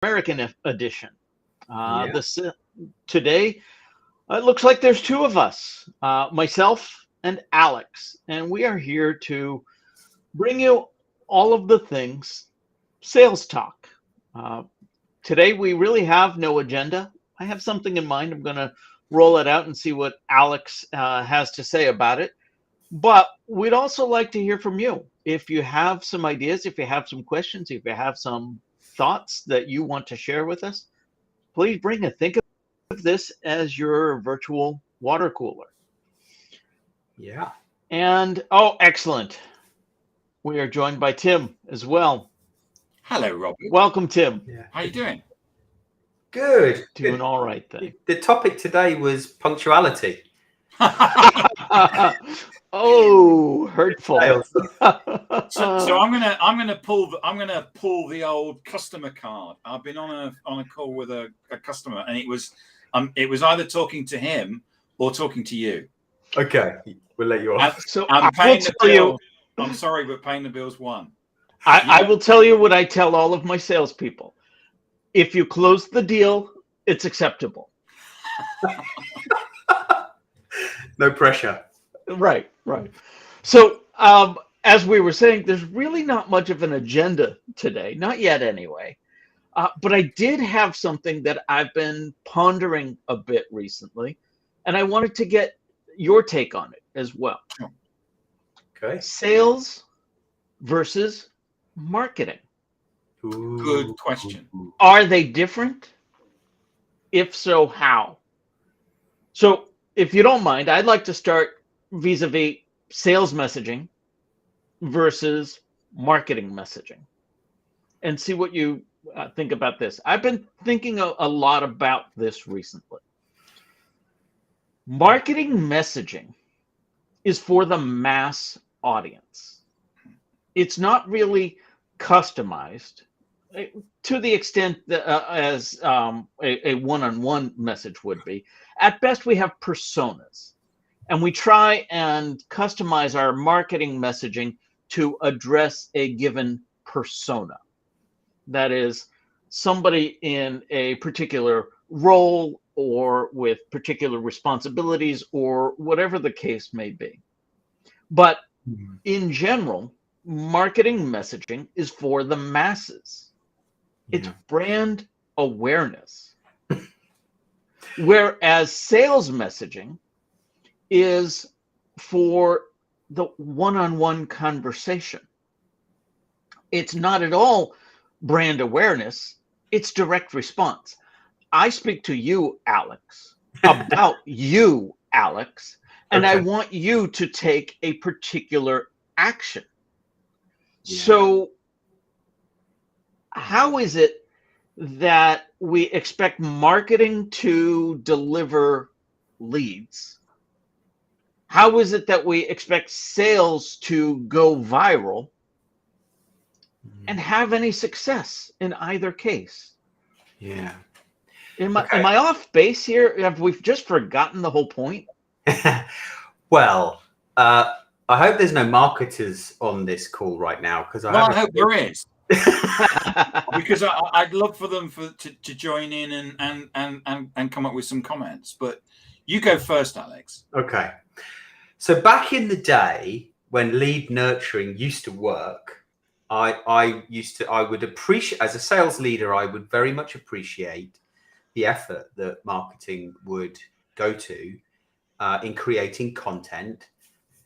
American edition. Yeah. Today, it looks like there's two of us, myself and Alex, and we are here to bring you all of the things sales talk. Uh, Today, we really have no agenda. I have something in mind. I'm going to roll it out and see what Alex has to say about it. But we'd also like to hear from you. If you have some ideas, if you have some questions, if you have some thoughts that you want to share with us, please bring it. Think of this as your virtual water cooler. Yeah. And oh, excellent. We are joined by Tim as well. Hello, Robert. Welcome, Tim. Yeah. How you doing? Good. Doing Good. all right, thanks. The topic today was punctuality. Oh, hurtful. So I'm gonna pull the old customer card. I've been on a call with a customer, and it was either talking to him or talking to you. Okay, we'll let you off. So I'm paying the bill. I'm sorry, but paying the bill's one. I will tell you what I tell all of my salespeople. If you close the deal, it's acceptable. No pressure. Right. So, as we were saying, there's really not much of an agenda today, not yet anyway. But I did have something that I've been pondering a bit recently, and I wanted to get your take on it as well. Okay. Sales versus marketing. Ooh. Good question. Are they different? If so, how? So, if you don't mind, I'd like to start vis-a-vis sales messaging versus marketing messaging and see what you think about this. I've been thinking a lot about this recently. Marketing messaging is for the mass audience. It's not really customized to the extent that, as a one-on-one message would be. At best, we have personas, and we try and customize our marketing messaging to address a given persona. That is, somebody in a particular role or with particular responsibilities or whatever the case may be. But in general, marketing messaging is for the masses. It's brand awareness. Whereas sales messaging is for the one-on-one conversation. It's not at all brand awareness. It's direct response. I speak to you, Alex, about you, Alex, and I want you to take a particular action. Yeah. So how is it that we expect marketing to deliver leads? How is it that we expect sales to go viral and have any success in either case? Yeah. Am I off base here? Have we just forgotten the whole point? Well, I hope there's no marketers on this call right now, because I hope there is. Because I'd love for them to join in and come up with some comments. But you go first, Alex. Okay. So back in the day when lead nurturing used to work, I would appreciate, as a sales leader, I would very much appreciate the effort that marketing would go to in creating content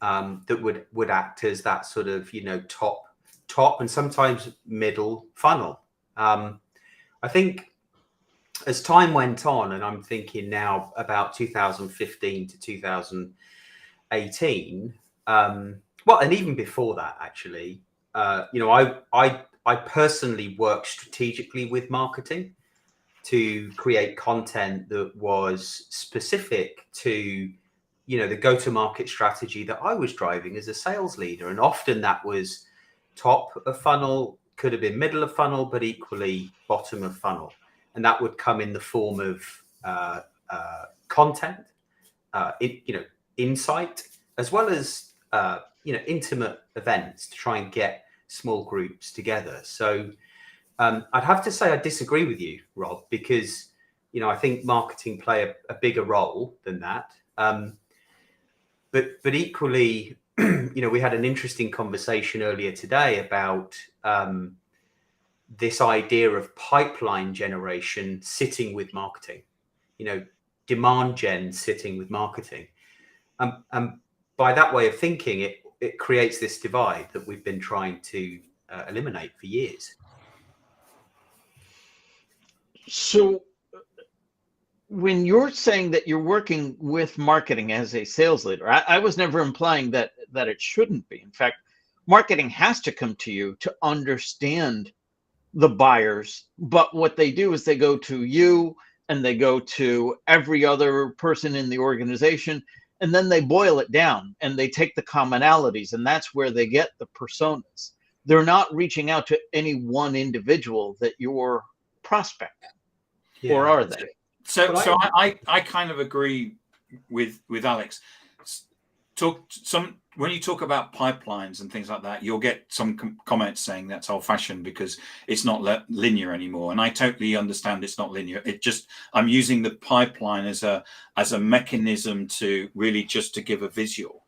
that would act as that sort of, top and sometimes middle funnel. I think as time went on, and I'm thinking now about 2015 to 2018, and even before that, actually, I personally worked strategically with marketing to create content that was specific to, the go-to-market strategy that I was driving as a sales leader. And often that was top of funnel, could have been middle of funnel, but equally bottom of funnel. And that would come in the form of content, insight, as well as, intimate events to try and get small groups together. So I'd have to say I disagree with you, Rob, because I think marketing play a bigger role than that. But equally, we had an interesting conversation earlier today about this idea of pipeline generation sitting with marketing, demand gen sitting with marketing. And by that way of thinking, it creates this divide that we've been trying to eliminate for years. So when you're saying that you're working with marketing as a sales leader, I was never implying that it shouldn't be. In fact, marketing has to come to you to understand the buyers. But what they do is they go to you and they go to every other person in the organization, and then they boil it down and they take the commonalities, and that's where they get the personas. They're not reaching out to any one individual that you're prospecting, or are they? So I kind of agree with Alex. When you talk about pipelines and things like that, you'll get some comments saying that's old-fashioned because it's not linear anymore. And I totally understand it's not linear. I'm using the pipeline as a mechanism to really just to give a visual.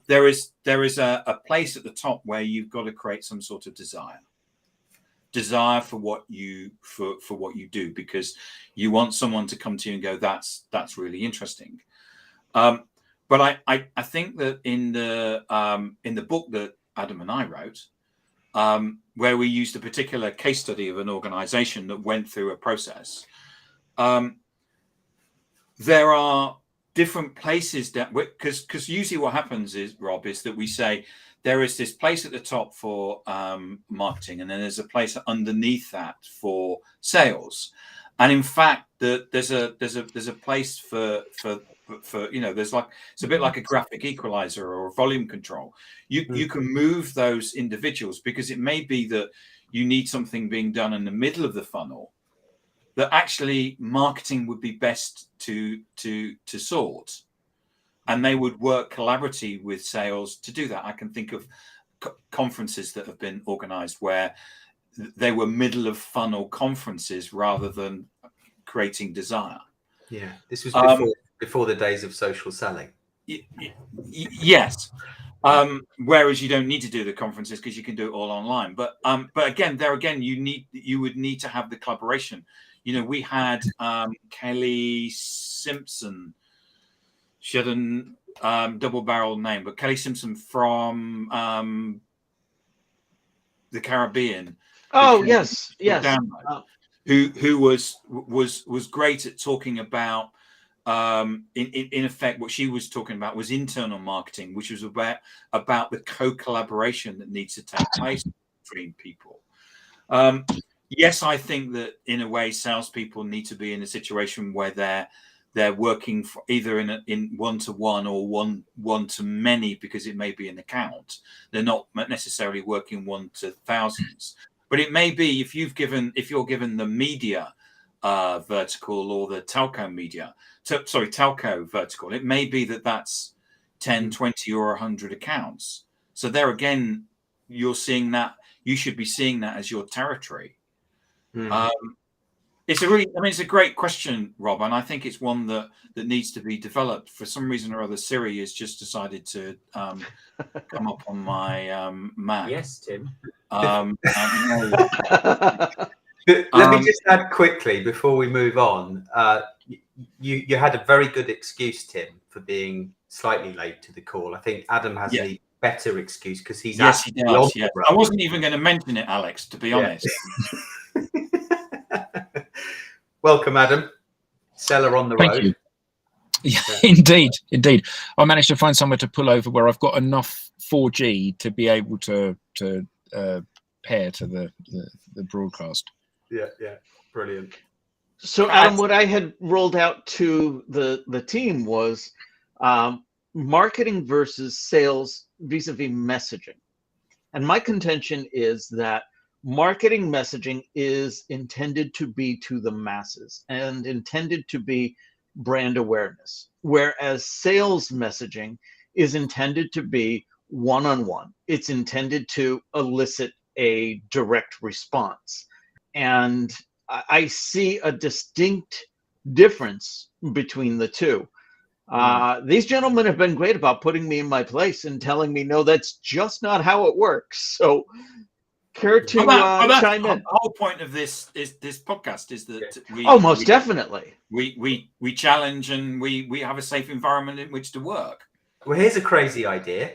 There is a place at the top where you've got to create some sort of desire for what you do, because you want someone to come to you and go, that's really interesting. But I think that in the book that Adam and I wrote, where we used a particular case study of an organization that went through a process, there are different places that, because usually what happens is, Rob, is that we say there is this place at the top for marketing, and then there's a place underneath that for sales. And in fact, there's a place for there's like, it's a bit like a graphic equalizer or a volume control. You can move those individuals, because it may be that you need something being done in the middle of the funnel that actually marketing would be best to sort, and they would work collaboratively with sales to do that. I can think of conferences that have been organized where they were middle of funnel conferences rather than creating desire. Yeah, this was before the days of social selling. Yes. Whereas you don't need to do the conferences because you can do it all online. But again, you would need to have the collaboration. We had Kelly Simpson. She had a double-barrel name, but Kelly Simpson from the Caribbean. Oh, yes. Who was great at talking about, in effect, what she was talking about was internal marketing, which was about the co-collaboration that needs to take place between people. Yes, I think that in a way, salespeople need to be in a situation where they're working for either in one-to-one or one-to-many, because it may be an account. They're not necessarily working one to thousands. But it may be if you're given the media vertical or the telco vertical, it may be that's 10, 20 or 100 accounts. So there again, you're seeing that, you should be seeing that as your territory. It's a great question, Rob, and I think it's one that needs to be developed. For some reason or other, Siri has just decided to come up on my Mac. Yes, Tim. Let me just add quickly before we move on. You had a very good excuse, Tim, for being slightly late to the call. I think Adam has a better excuse because he's he does. Yes. I wasn't even going to mention it, Alex, to be honest. Welcome, Adam. Seller on the road. Thank you. Yeah, indeed. I managed to find somewhere to pull over where I've got enough 4G to be able to pair to the broadcast. Yeah, brilliant. So, Adam, what I had rolled out to the team was marketing versus sales vis-a-vis messaging. And my contention is that marketing messaging is intended to be to the masses and intended to be brand awareness, whereas sales messaging is intended to be one-on-one. It's intended to elicit a direct response. and I see a distinct difference between the two. These gentlemen have been great about putting me in my place and telling me, no, that's just not how it works. So, care to chime in? The whole point of this podcast is that most definitely we challenge and we have a safe environment in which to work. Well, here's a crazy idea.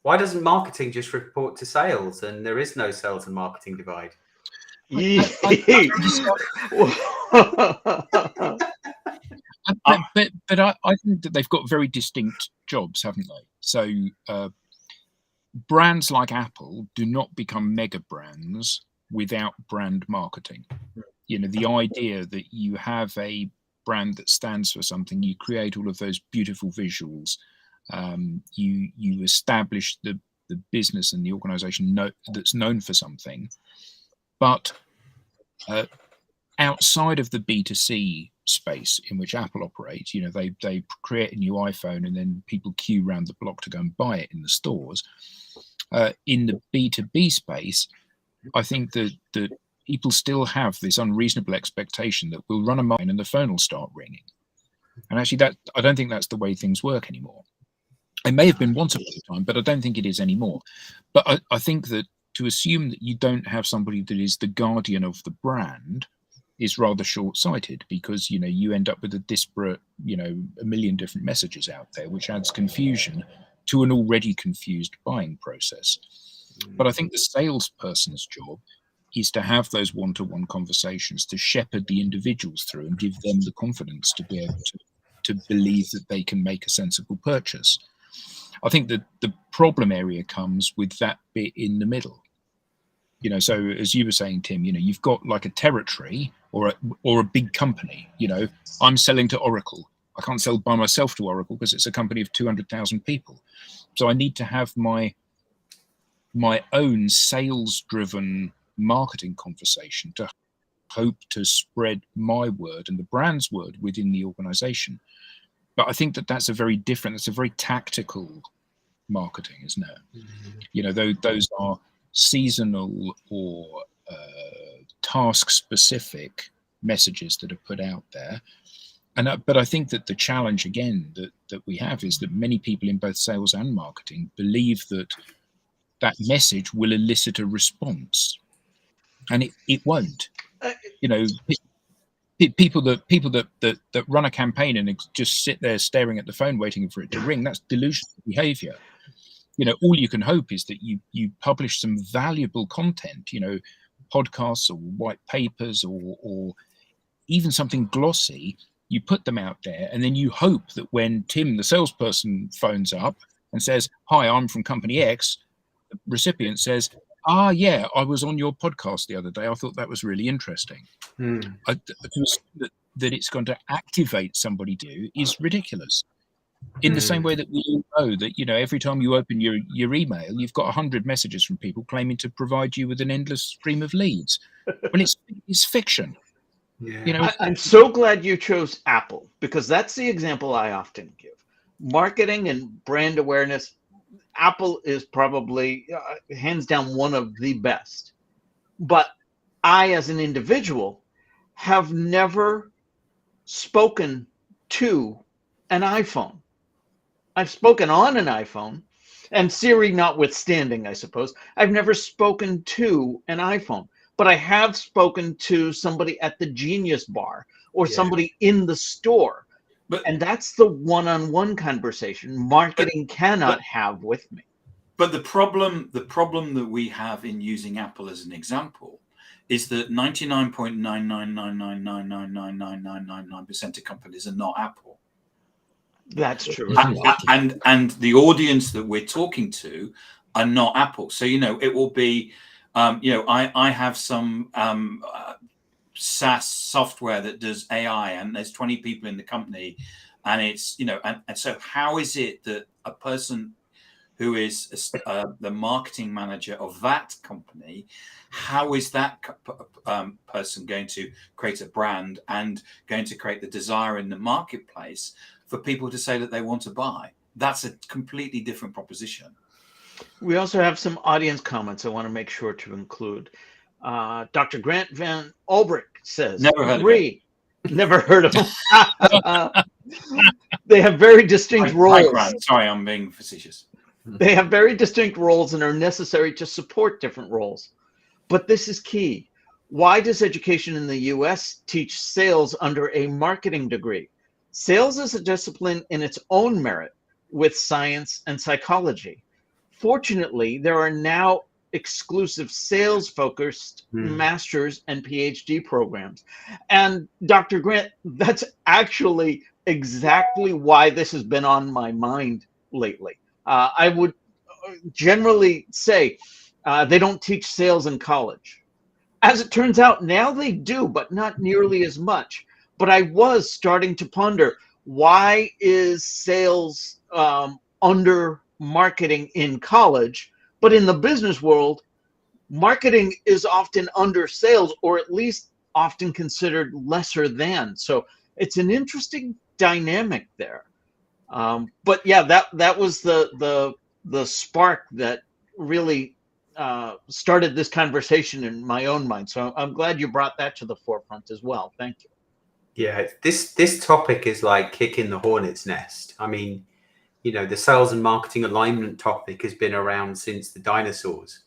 Why doesn't marketing just report to sales, and there is no sales and marketing divide? But I think that they've got very distinct jobs, haven't they? So brands like Apple do not become mega brands without brand marketing. The idea that you have a brand that stands for something, you create all of those beautiful visuals, you establish the business and the organization that's known for something. But outside of the B2C space in which Apple operates, they create a new iPhone and then people queue around the block to go and buy it in the stores. In the B2B space, I think that people still have this unreasonable expectation that we'll run a mine and the phone will start ringing. And actually, I don't think that's the way things work anymore. It may have been once upon a time, but I don't think it is anymore. But I think that to assume that you don't have somebody that is the guardian of the brand is rather short-sighted, because you end up with a disparate, a million different messages out there, which adds confusion to an already confused buying process. But I think the salesperson's job is to have those one-to-one conversations, to shepherd the individuals through and give them the confidence to be able to believe that they can make a sensible purchase. I think that the problem area comes with that bit in the middle. So as you were saying, Tim, you've got like a territory or a big company. I'm selling to Oracle. I can't sell by myself to Oracle because it's a company of 200,000 people. So I need to have my own sales-driven marketing conversation to hope to spread my word and the brand's word within the organization. But I think that's a very tactical marketing, isn't it? Mm-hmm. Those are seasonal or task-specific messages that are put out there. But I think that the challenge, again, that we have is that many people in both sales and marketing believe that message will elicit a response, and it won't. People that run a campaign and just sit there staring at the phone waiting for it to ring, that's delusional behavior. All you can hope is that you publish some valuable content, podcasts or white papers or even something glossy. You put them out there, and then you hope that when Tim, the salesperson, phones up and says, "Hi, I'm from company X," the recipient says, "Yeah, I was on your podcast the other day. I thought that was really interesting." That it's going to activate somebody to is ridiculous. In the same way that we all know that, every time you open your email, you've got 100 messages from people claiming to provide you with an endless stream of leads. Well, it's fiction. Yeah. I'm so glad you chose Apple, because that's the example I often give. Marketing and brand awareness, Apple is probably hands down one of the best. But I, as an individual, have never spoken to an iPhone. I've spoken on an iPhone, and Siri notwithstanding, I suppose. I've never spoken to an iPhone, but I have spoken to somebody at the Genius Bar or somebody in the store. And that's the one-on-one conversation marketing cannot have with me. But the problem that we have in using Apple as an example is that 99.999999999% of companies are not Apple. That's true. And the audience that we're talking to are not Apple. So, it will be, I have some SaaS software that does AI, and there's 20 people in the company, and it's, and so how is it that a person who is the marketing manager of that company, how is that person going to create a brand and going to create the desire in the marketplace for people to say that they want to buy? That's a completely different proposition. We also have some audience comments I want to make sure to include. Dr. Grant Van Ulbrich says, Never heard of agree. Never heard of them. They have very distinct Hi, roles. Grant. Sorry, I'm being facetious. They have very distinct roles and are necessary to support different roles. But this is key. Why does education in the US teach sales under a marketing degree? Sales is a discipline in its own merit with science and psychology. Fortunately, there are now exclusive sales-focused master's and PhD programs. And Dr. Grant, that's actually exactly why this has been on my mind lately. I would generally say they don't teach sales in college. As it turns out, now they do, but not nearly as much. But I was starting to ponder, why is sales under marketing in college, but in the business world, marketing is often under sales, or at least often considered lesser than. So it's an interesting dynamic there. But yeah, that was the spark that really started this conversation in my own mind. So I'm glad you brought that to the forefront as well. Thank you. Yeah, this topic is like kicking the hornet's nest. I mean, you know, the sales and marketing alignment topic has been around since the dinosaurs.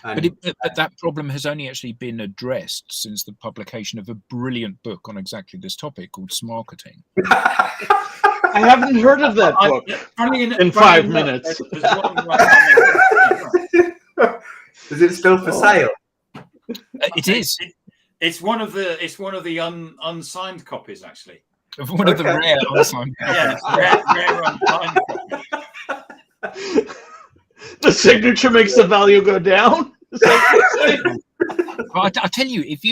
And But that problem has only actually been addressed since the publication of a brilliant book on exactly this topic called Smarketing. I haven't heard of that book in 5 minutes. Is it still for sale? It is. It's one of the unsigned copies, actually. One of the rare unsigned copies. Yeah, rare unsigned copies. The signature makes the value go down. I tell you, if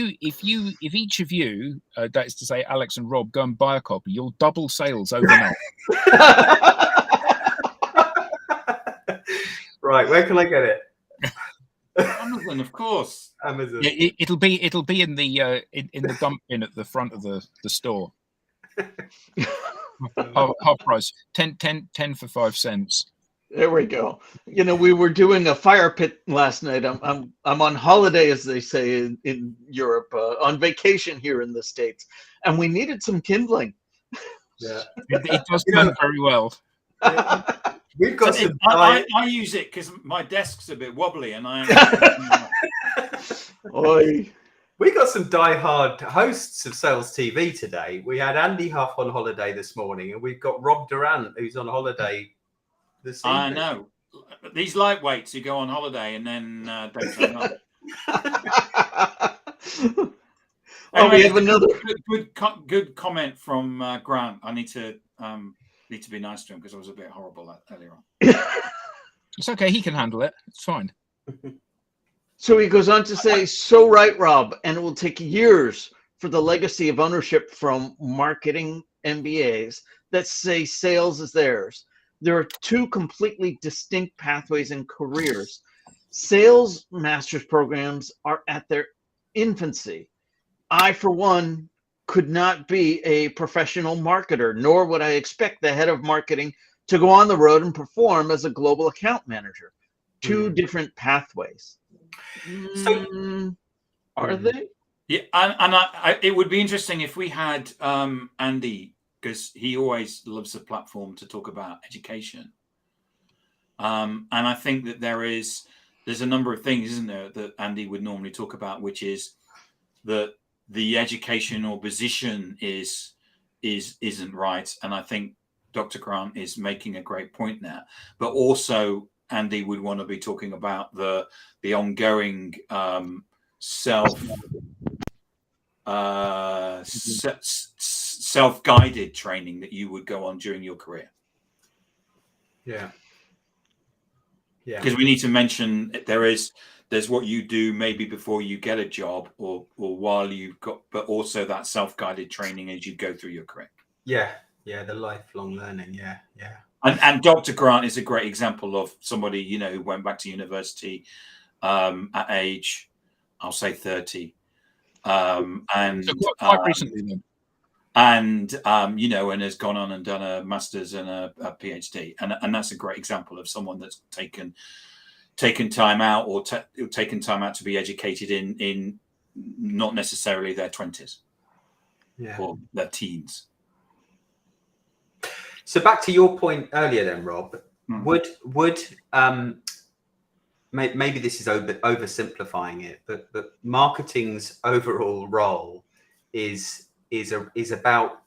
each of you, that is to say, Alex and Rob, go and buy a copy, you'll double sales overnight. Right, where can I get it? Amazon, of course. Amazon. Yeah, it'll be in the dump bin at the front of the store. Half price, 10 for 5 cents. There we go. You know, we were doing a fire pit last night. I'm on holiday, as they say in Europe, on vacation here in the States, and we needed some kindling. Yeah, it does burn very well. We've got some. I use it because my desk's a bit wobbly, and Oi. We got some die-hard hosts of Sales TV today. We had Andy Huff on holiday this morning, and we've got Rob Durant, who's on holiday this evening. I know. These lightweights who go on holiday and then don't turn up. Anyway, we have another good comment from Grant. I need to be nice to him because I was a bit horrible earlier on. It's okay. He can handle it. It's fine. So he goes on to say, so right, Rob, and it will take years for the legacy of ownership from marketing MBAs that say sales is theirs. There are two completely distinct pathways and careers. Sales master's programs are at their infancy. I, for one, could not be a professional marketer, nor would I expect the head of marketing to go on the road and perform as a global account manager. Two different pathways. So, are they? Yeah, and it would be interesting if we had Andy, because he always loves a platform to talk about education. And I think that there's a number of things, isn't there, that Andy would normally talk about, which is that the educational position isn't right. And I think Dr. Grant is making a great point there. But also Andy would want to be talking about the ongoing self-guided training that you would go on during your career. Yeah. Because we need to mention there's what you do maybe before you get a job or while you've got, but also that self-guided training as you go through your career. Yeah, the lifelong learning. Yeah. And Dr. Grant is a great example of somebody, who went back to university at age, I'll say 30. And so quite recently then. And and has gone on and done a master's and a PhD, and that's a great example of someone that's taken, taken time out or taken time out to be educated in not necessarily their 20s or their teens. So back to your point earlier then, Rob, would maybe this is oversimplifying it, but marketing's overall role is about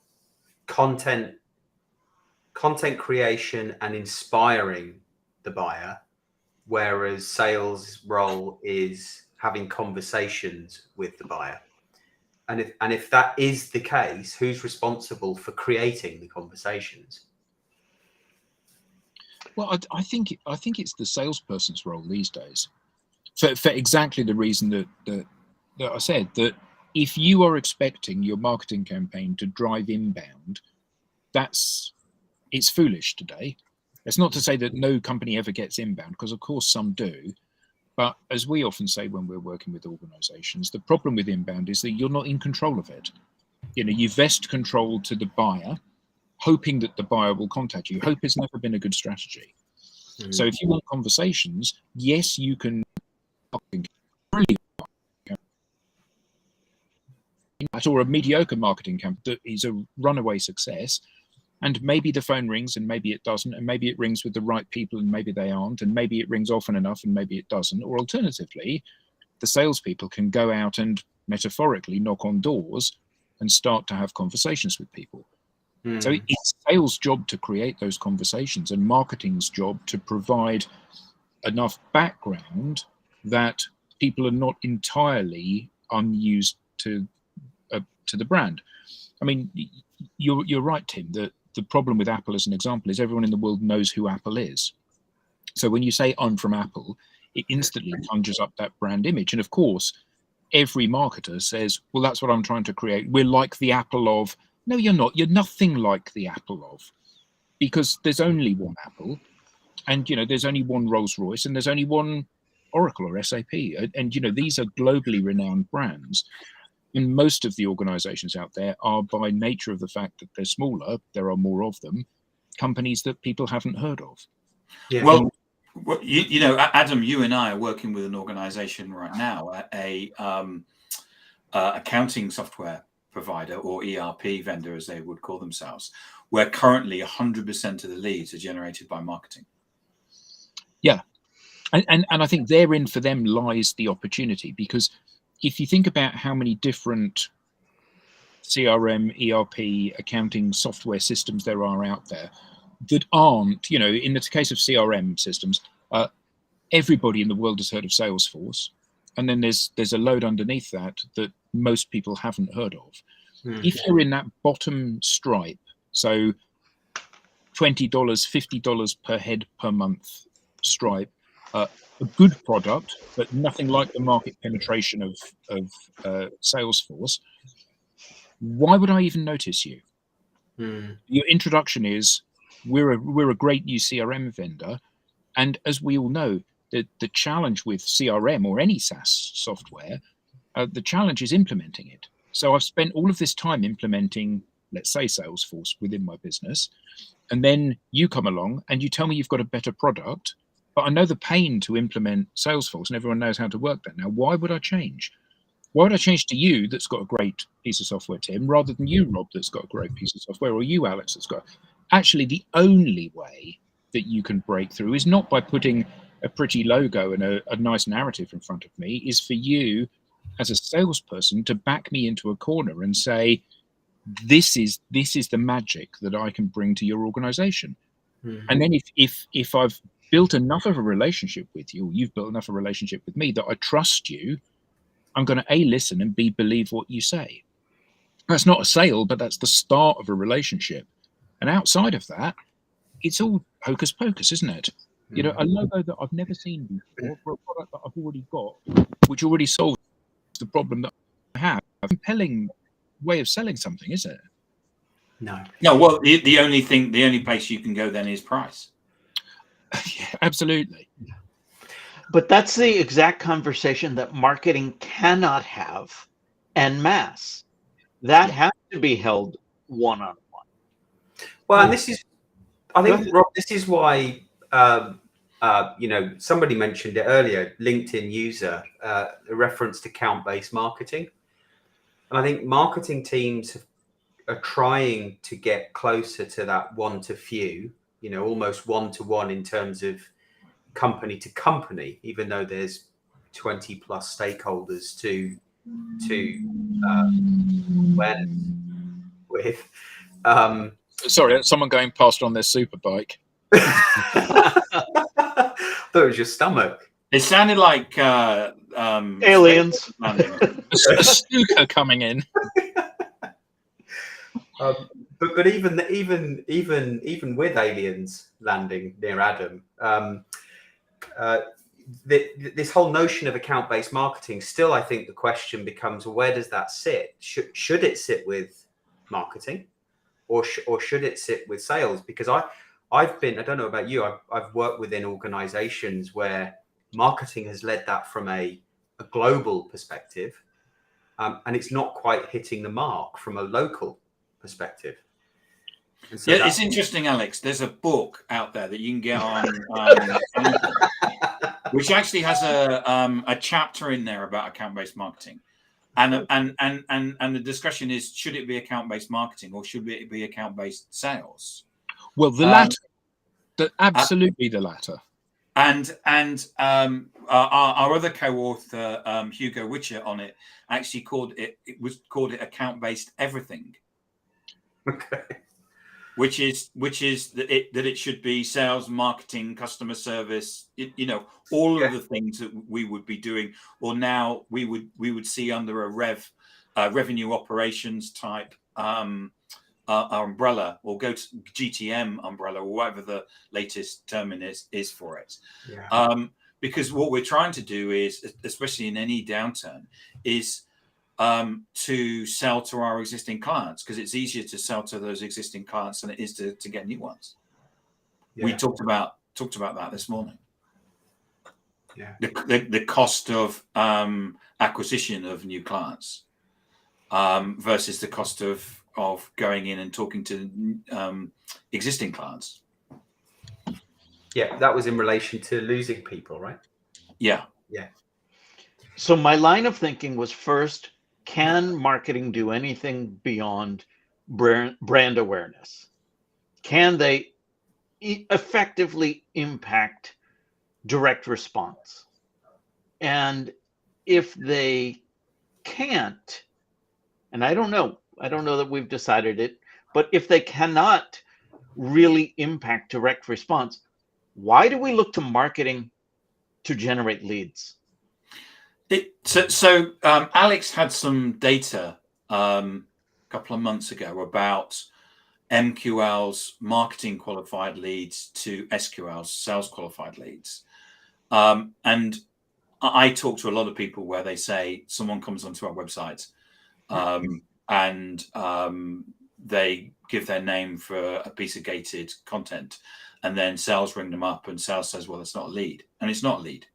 content creation and inspiring the buyer, whereas sales role is having conversations with the buyer. And if that is the case, who's responsible for creating the conversations? Well, I think it's the salesperson's role these days, for exactly the reason that I said, that if you are expecting your marketing campaign to drive inbound, it's foolish today. It's not to say that no company ever gets inbound, because of course some do. But as we often say when we're working with organizations, the problem with inbound is that you're not in control of it. You vest control to the buyer, hoping that the buyer will contact you. Hope has never been a good strategy. So if you want conversations, yes, you can or a mediocre marketing campaign that is a runaway success, and maybe the phone rings and maybe it doesn't, and maybe it rings with the right people and maybe they aren't, and maybe it rings often enough and maybe it doesn't. Or alternatively, the salespeople can go out and metaphorically knock on doors and start to have conversations with people. So it's sales' job to create those conversations and marketing's job to provide enough background that people are not entirely unused to the brand. I mean, you're right, Tim, that the problem with Apple as an example is everyone in the world knows who Apple is. So when you say I'm from Apple, it instantly conjures up that brand image. And of course, every marketer says, well, that's what I'm trying to create. We're like the Apple of. No, you're not. You're nothing like the Apple of, because there's only one Apple, and there's only one Rolls-Royce, and there's only one Oracle or SAP, and these are globally renowned brands. And most of the organizations out there are, by nature of the fact that they're smaller, there are more of them, companies that people haven't heard of. Yeah. Well, Adam, you and I are working with an organization right now, a accounting software provider, or ERP vendor as they would call themselves, where currently 100% of the leads are generated by marketing. Yeah. And I think therein for them lies the opportunity, because if you think about how many different CRM, ERP, accounting software systems there are out there that aren't, in the case of CRM systems, everybody in the world has heard of Salesforce. And then there's a load underneath that most people haven't heard of. If you're in that bottom stripe, so $20, $50 per head per month stripe, a good product, but nothing like the market penetration of Salesforce, why would I even notice you? Your introduction is, we're a great new CRM vendor. And as we all know, the challenge with CRM or any SaaS software, the challenge is implementing it. So I've spent all of this time implementing, let's say, Salesforce within my business. And then you come along and you tell me you've got a better product, but I know the pain to implement Salesforce and everyone knows how to work that now. Why would I change? Why would I change to you that's got a great piece of software, Tim, rather than you, Rob, that's got a great piece of software, or you, Alex, that's got... Actually, the only way that you can break through is not by putting a pretty logo and a nice narrative in front of me, is for you as a salesperson to back me into a corner and say, this is the magic that I can bring to your organization. And then if I've built enough of a relationship with you, or you've built enough of a relationship with me that I trust you, I'm going to A, listen, and B, believe what you say. That's not a sale, but that's the start of a relationship. And outside of that, it's all hocus pocus, isn't it? A logo that I've never seen before for a product that I've already got, which already solves the problem that I have. A compelling way of selling something, is it? No. Well, the only place you can go then is price. Yeah, absolutely. But that's the exact conversation that marketing cannot have en masse. That has to be held one-on-one. Well, and this is, I think, Rob, this is why somebody mentioned it earlier, LinkedIn user, a reference to account-based marketing. And I think marketing teams are trying to get closer to that one to few, almost one-to-one in terms of company to company, even though there's 20 plus stakeholders to awareness with. Sorry, that's someone going past on their super bike. Thought it was your stomach. It sounded like aliens. A snooker coming in. But even with aliens landing near Adam, this whole notion of account-based marketing, still, I think the question becomes, well, where does that sit? Should it sit with marketing, or should it sit with sales? Because I've been, I don't know about you, I've worked within organizations where marketing has led that from a global perspective, and it's not quite hitting the mark from a local perspective. And so it's interesting, Alex. There's a book out there that you can get on, which actually has a chapter in there about account-based marketing, and the discussion is, should it be account-based marketing or should it be account-based sales? Well, the latter. Absolutely the latter. And our other co-author, Hugo Witcher, on it actually called it account-based everything. Okay. Which is that it should be sales, marketing, customer service, all of the things that we would be doing, or now we would see under a revenue operations type umbrella, or go to GTM umbrella, or whatever the latest term is for it. Yeah. Because what we're trying to do is, especially in any downturn, is to sell to our existing clients, because it's easier to sell to those existing clients than it is to get new ones. Yeah. We talked about that this morning. Yeah. The cost of acquisition of new clients versus the cost of going in and talking to existing clients. Yeah, that was in relation to losing people, right? Yeah. Yeah. So my line of thinking was, first, can marketing do anything beyond brand awareness? Can they effectively impact direct response? And if they can't, and I don't know that we've decided it, but if they cannot really impact direct response, why do we look to marketing to generate leads? So Alex had some data a couple of months ago about MQL's marketing qualified leads to SQL's sales qualified leads. And I talk to a lot of people where they say someone comes onto our website and they give their name for a piece of gated content, and then sales ring them up and sales says, well, it's not a lead, and it's not a lead.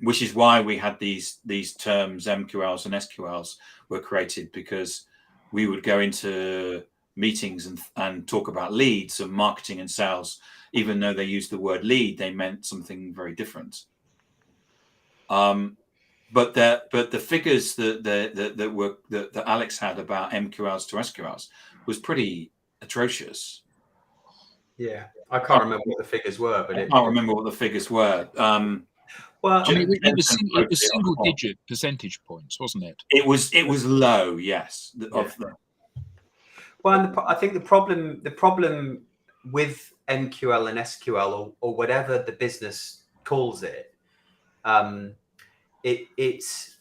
Which is why we had these terms, MQLs and SQLs, were created, because we would go into meetings and talk about leads, and marketing and sales, even though they used the word lead, they meant something very different. But the figures that Alex had about MQLs to SQLs was pretty atrocious. Yeah, I can't remember what the figures were, but I can't remember what the figures were. Well, I mean, it was single-digit percentage points, wasn't it? It was low, yes. Yeah. Well, I think the problem with MQL and SQL, or whatever the business calls it, it's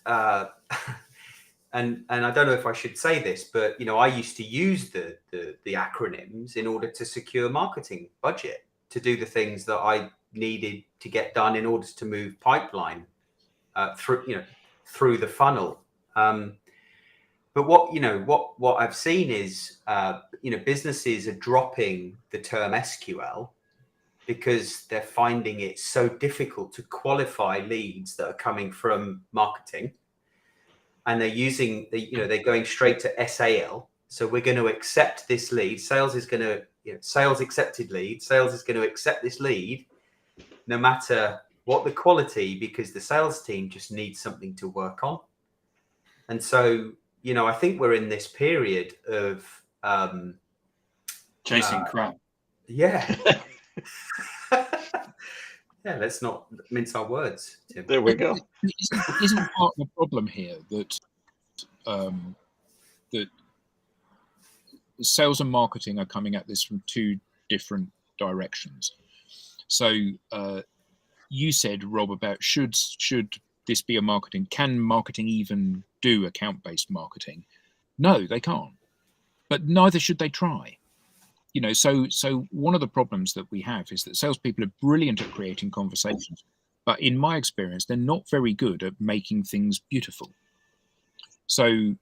and I don't know if I should say this, but I used to use the acronyms in order to secure marketing budget to do the things that I needed to get done in order to move pipeline through the funnel. But what I've seen is businesses are dropping the term SQL because they're finding it so difficult to qualify leads that are coming from marketing, and they're going straight to SAL. So we're going to accept this lead. Sales is going to sales accepted lead. Sales is going to accept this lead no matter what the quality, because the sales team just needs something to work on. And so, I think we're in this period of chasing crap. Yeah. Yeah, let's not mince our words, Tim. There we go. Isn't part of the problem here that that sales and marketing are coming at this from two different directions? So you said, Rob, about should this be a marketing? Can marketing even do account-based marketing? No, they can't. But neither should they try. So one of the problems that we have is that salespeople are brilliant at creating conversations, but in my experience, they're not very good at making things beautiful. So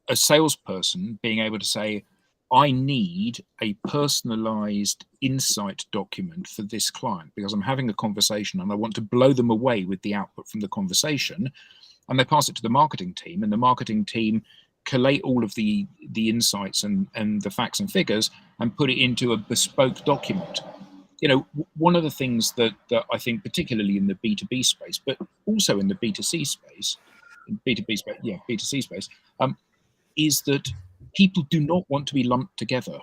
a salesperson being able to say, I need a personalized insight document for this client because I'm having a conversation and I want to blow them away with the output from the conversation, and they pass it to the marketing team, and the marketing team collate all of the insights and the facts and figures and put it into a bespoke document. One of the things that I think, particularly in the B2B space, but also in the B2C space, B2C space, is that people do not want to be lumped together.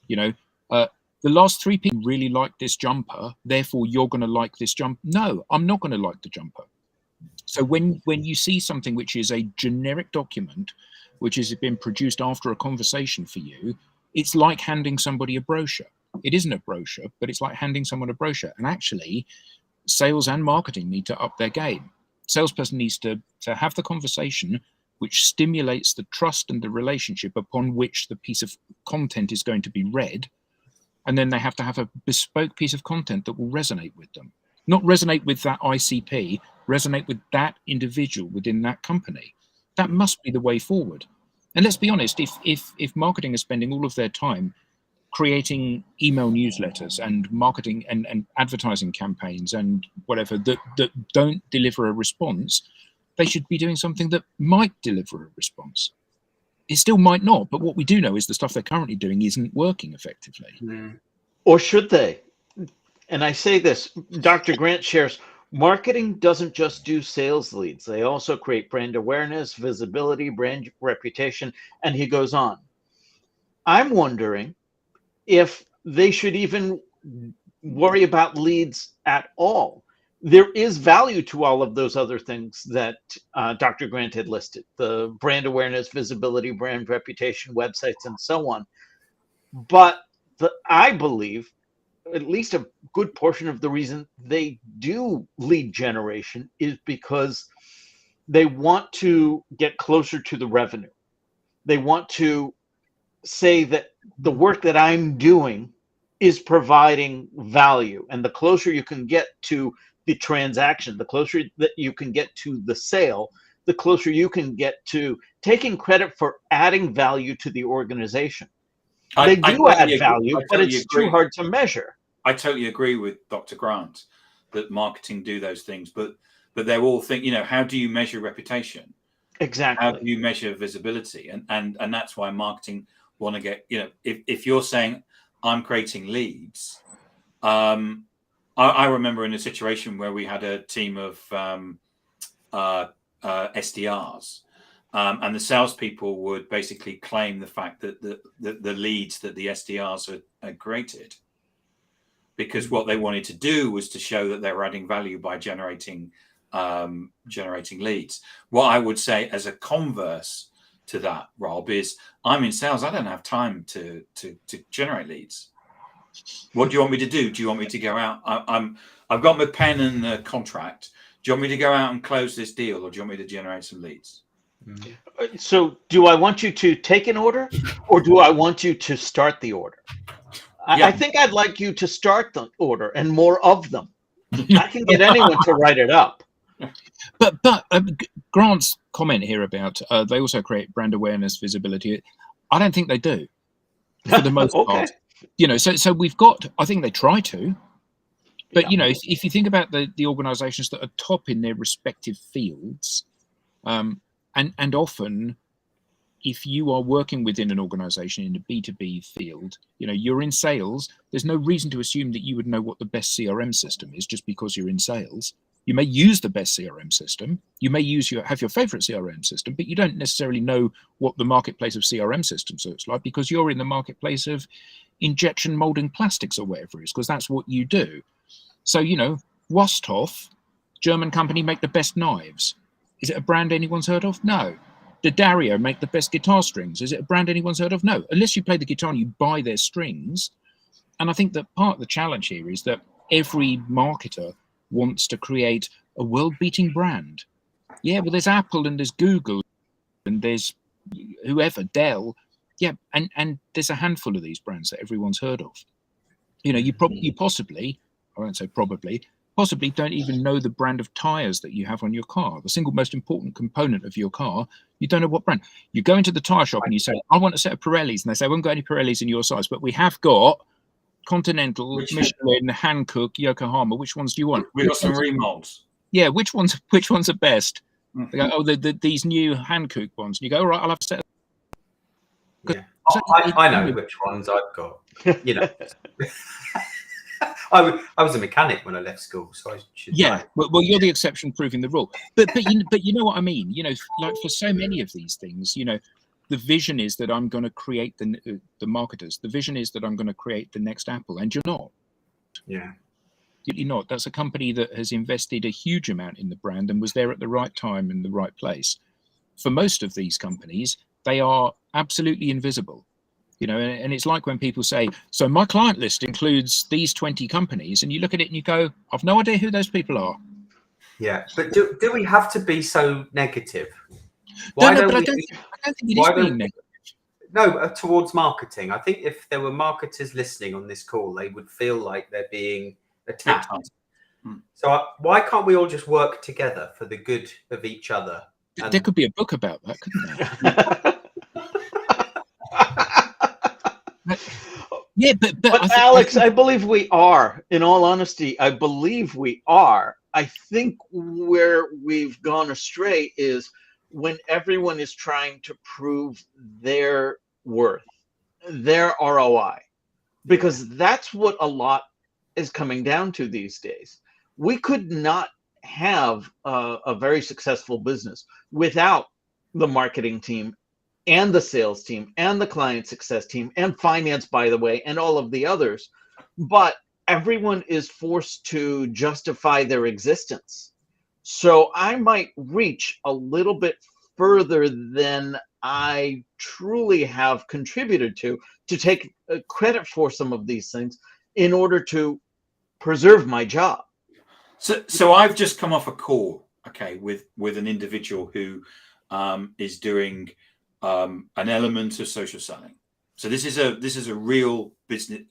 The last three people really like this jumper, therefore you're going to like this jumper. No, I'm not going to like the jumper. So when you see something which is a generic document, which has been produced after a conversation for you, it's like handing somebody a brochure. It isn't a brochure, but it's like handing someone a brochure. And actually, sales and marketing need to up their game. Salesperson needs to have the conversation which stimulates the trust and the relationship upon which the piece of content is going to be read. And then they have to have a bespoke piece of content that will resonate with them. Not resonate with that ICP, resonate with that individual within that company. That must be the way forward. And let's be honest, if marketing is spending all of their time creating email newsletters and marketing and advertising campaigns and whatever that don't deliver a response, they should be doing something that might deliver a response. It still might not, but what we do know is the stuff they're currently doing isn't working effectively. Or should they? And I say this, Dr. Grant shares, marketing doesn't just do sales leads. They also create brand awareness, visibility, brand reputation, and he goes on. I'm wondering if they should even worry about leads at all. There is value to all of those other things that Dr. Grant had listed, the brand awareness, visibility, brand reputation, websites, and so on. But I believe at least a good portion of the reason they do lead generation is because they want to get closer to the revenue. They want to say that the work that I'm doing is providing value. And the closer you can get to the transaction, the closer that you can get to the sale, the closer you can get to taking credit for adding value to the organization. They do add value, but it's too hard to measure. I totally agree with Dr. Grant that marketing do those things, but they're all how do you measure reputation? Exactly. How do you measure visibility? And that's why marketing want to get, if you're saying I'm creating leads, I remember in a situation where we had a team of SDRs, and the salespeople would basically claim the fact that the leads that the SDRs had created, because what they wanted to do was to show that they were adding value by generating leads. What I would say as a converse to that, Rob, is I'm in sales. I don't have time to generate leads. What do you want me to do? Do you want me to go out? I've got my pen and the contract. Do you want me to go out and close this deal, or do you want me to generate some leads? So do I want you to take an order, or do I want you to start the order? Yeah. I think I'd like you to start the order and more of them. I can get anyone to write it up. But Grant's comment here about they also create brand awareness, visibility. I don't think they do, for the most part. So we've got. I think they try to, but if you think about the organisations that are top in their respective fields, and often if you are working within an organization in a B2B field, you're in sales, there's no reason to assume that you would know what the best CRM system is just because you're in sales. You may use the best CRM system. You may have your favorite CRM system, but you don't necessarily know what the marketplace of CRM systems looks like because you're in the marketplace of injection molding plastics or whatever it is, because that's what you do. So, Wosthoff, German company, make the best knives. Is it a brand anyone's heard of? No. D'Addario make the best guitar strings. Is it a brand anyone's heard of? No. Unless you play the guitar and you buy their strings. And I think that part of the challenge here is that every marketer wants to create a world-beating brand. Yeah, well, there's Apple and there's Google and there's whoever, Dell. Yeah, and there's a handful of these brands that everyone's heard of. You possibly, I won't say probably, possibly don't even know the brand of tires that you have on your car. The single most important component of your car, you don't know what brand. You go into the tire shop and you say, I want a set of Pirellis. And they say, we haven't got any Pirellis in your size, but we have got Continental, Michelin, Hankook, Yokohama. Which ones do you want? We've got some remolds. Yeah, which ones are best? They go, oh, these new Hankook ones. And you go, all right, I'll have a set of... Yeah. I know which ones I've got. I was a mechanic when I left school, so I should. Yeah, well, you're the exception proving the rule. But you know what I mean. Like for so many of these things, the vision is that I'm going to create the marketers. The vision is that I'm going to create the next Apple, and you're not. Yeah, you're not. That's a company that has invested a huge amount in the brand and was there at the right time in the right place. For most of these companies, they are absolutely invisible. And it's like when people say, so my client list includes these 20 companies, and you look at it and you go, I've no idea who those people are. Yeah, but do we have to be so negative? I don't think it is being negative. No, towards marketing. I think if there were marketers listening on this call, they would feel like they're being attacked. So why can't we all just work together for the good of each other? There could be a book about that, couldn't there? Yeah, but Alex, I believe we are. In all honesty, I believe we are. I think where we've gone astray is when everyone is trying to prove their worth, their ROI, because that's what a lot is coming down to these days. We could not have a very successful business without the marketing team and the sales team and the client success team and finance, by the way, and all of the others. But everyone is forced to justify their existence. So I might reach a little bit further than I truly have contributed to take credit for some of these things in order to preserve my job. So I've just come off a call, with an individual who is doing an element of social selling. So this is a real business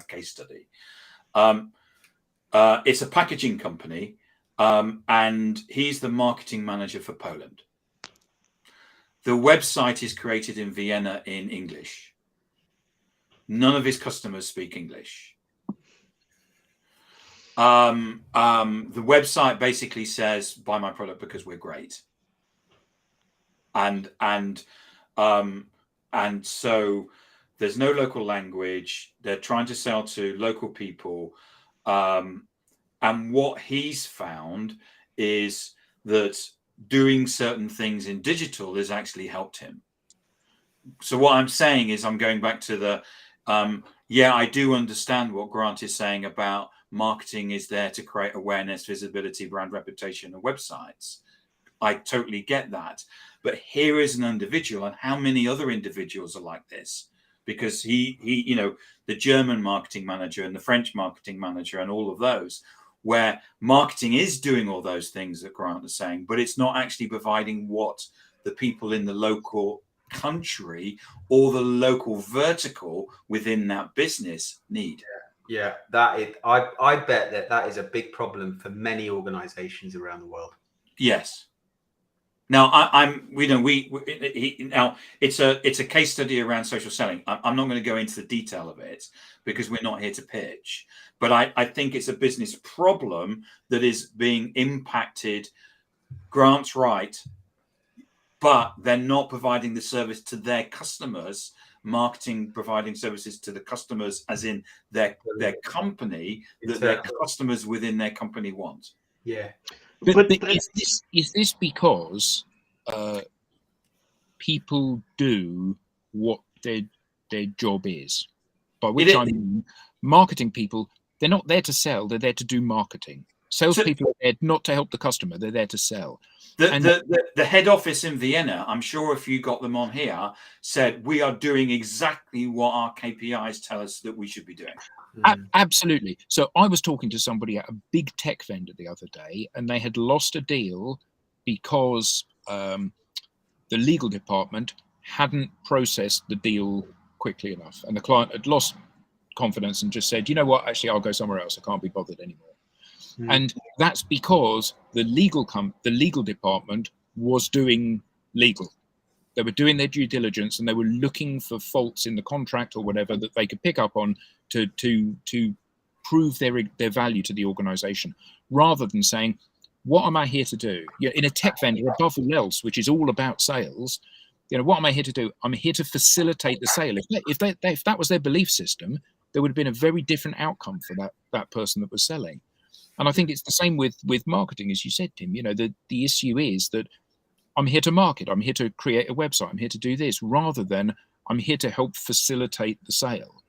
case study. It's a packaging company, and he's the marketing manager for Poland. The website is created in Vienna in English. None of his customers speak English. The website basically says, buy my product because we're great. And so there's no local language. They're trying to sell to local people. And what he's found is that doing certain things in digital has actually helped him. So what I'm saying is I'm going back to the, I do understand what Grant is saying about marketing is there to create awareness, visibility, brand reputation, and websites. I totally get that. But here is an individual, and how many other individuals are like this? Because he, the German marketing manager and the French marketing manager and all of those, where marketing is doing all those things that Grant is saying, but it's not actually providing what the people in the local country or the local vertical within that business need. Yeah, that is. I bet that is a big problem for many organizations around the world. Yes. Now it's a case study around social selling. I'm not going to go into the detail of it because we're not here to pitch, but I think it's a business problem that is being impacted. Grant's right but they're not providing the service to their customers. Marketing providing services to the customers, as in their company, that their customers within their company want. Yeah. But is this because people do what their job is? By which I mean, marketing people, they're not there to sell, they're there to do marketing. Salespeople are there not to help the customer, they're there to sell. The head office in Vienna, I'm sure if you got them on here, said we are doing exactly what our KPIs tell us that we should be doing. Absolutely. So I was talking to somebody at a big tech vendor the other day, and they had lost a deal because the legal department hadn't processed the deal quickly enough, and the client had lost confidence and just said, you know what, actually I'll go somewhere else, I can't be bothered anymore. And that's because the legal department was doing legal. They were doing their due diligence, and they were looking for faults in the contract or whatever that they could pick up on to prove their value to the organization, rather than saying, what am I here to do? In a tech vendor, above all else, which is all about sales, what am I here to do? I'm here to facilitate the sale. If that was their belief system, there would have been a very different outcome for that person that was selling. And I think it's the same with marketing, as you said, Tim. The issue is that I'm here to market, I'm here to create a website, I'm here to do this, rather than I'm here to help facilitate the sale.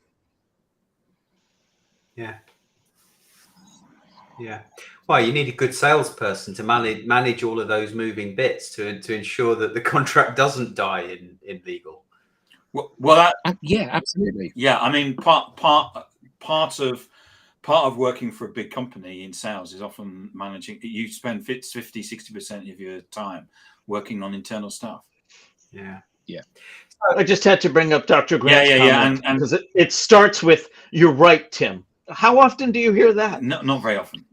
Yeah. Yeah. Well, you need a good salesperson to manage all of those moving bits to ensure that the contract doesn't die in legal. Well, yeah, absolutely. Yeah, I mean, part of working for a big company in sales is often managing. You spend 50-60% of your time working on internal stuff. Yeah. I just had to bring up Dr. Grant's comment because it starts with, "You're right, Tim." How often do you hear that? Not very often.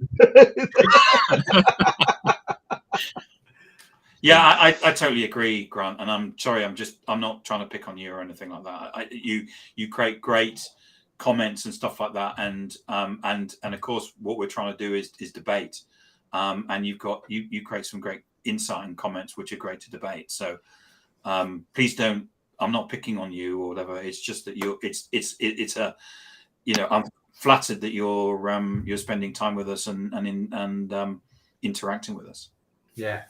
Yeah, I totally agree, Grant. And I'm sorry, I'm not trying to pick on you or anything like that. You create great comments and stuff like that, and of course what we're trying to do is debate, and you create some great insight and comments which are great to debate. So please don't, I'm not picking on you or whatever. It's just that it's a I'm flattered that you're spending time with us and interacting with us. Yeah,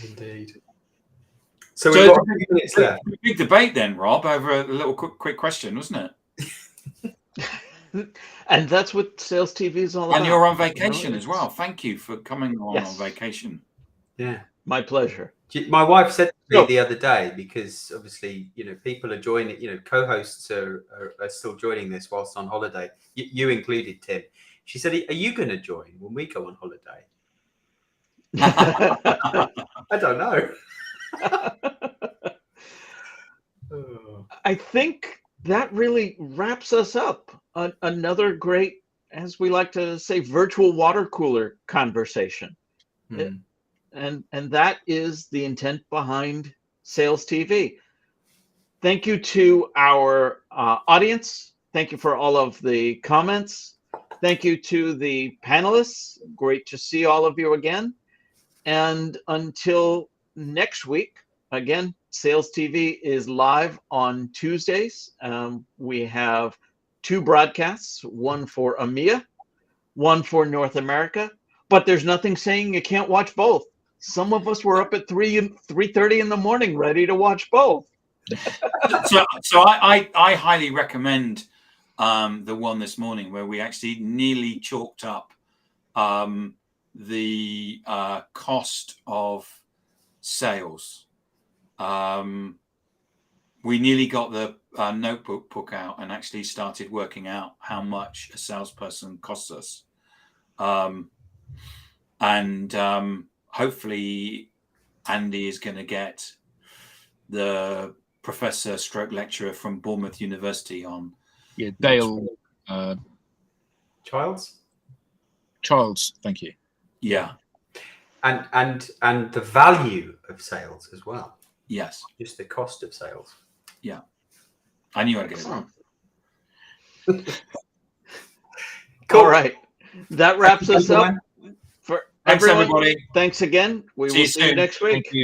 indeed. So we've got a few minutes left. Big debate then, Rob, over a little quick question, wasn't it? And that's what Sales TV is all about. And you're on vacation as well. Thank you for coming on vacation. Yeah, my pleasure. My wife said to me the other day, because obviously, people are joining, co-hosts are still joining this whilst on holiday. You included, Tim. She said, "Are you going to join when we go on holiday?" I don't know. I think that really wraps us up. Another great, as we like to say, virtual water cooler conversation. And that is the intent behind Sales TV. Thank you to our audience. Thank you for all of the comments. Thank you to the panelists. Great to see all of you again. And until next week, again, Sales TV is live on Tuesdays. We have 2 broadcasts, one for EMEA, one for North America, but there's nothing saying you can't watch both. Some of us were up at 3:30 in the morning ready to watch both. So I highly recommend the one this morning where we actually nearly chalked up the cost of sales. We nearly got the notebook out and actually started working out how much a salesperson costs us. Hopefully Andy is going to get the professor / lecturer from Bournemouth University on. Yeah, Dale Childs, thank you. Yeah. And the value of sales as well. Yes. Just the cost of sales. Yeah. I knew I'd get it wrong. Cool. All right. That wraps us up. For Thanks, everyone, everybody. Thanks again. We will see you next week. Thank you.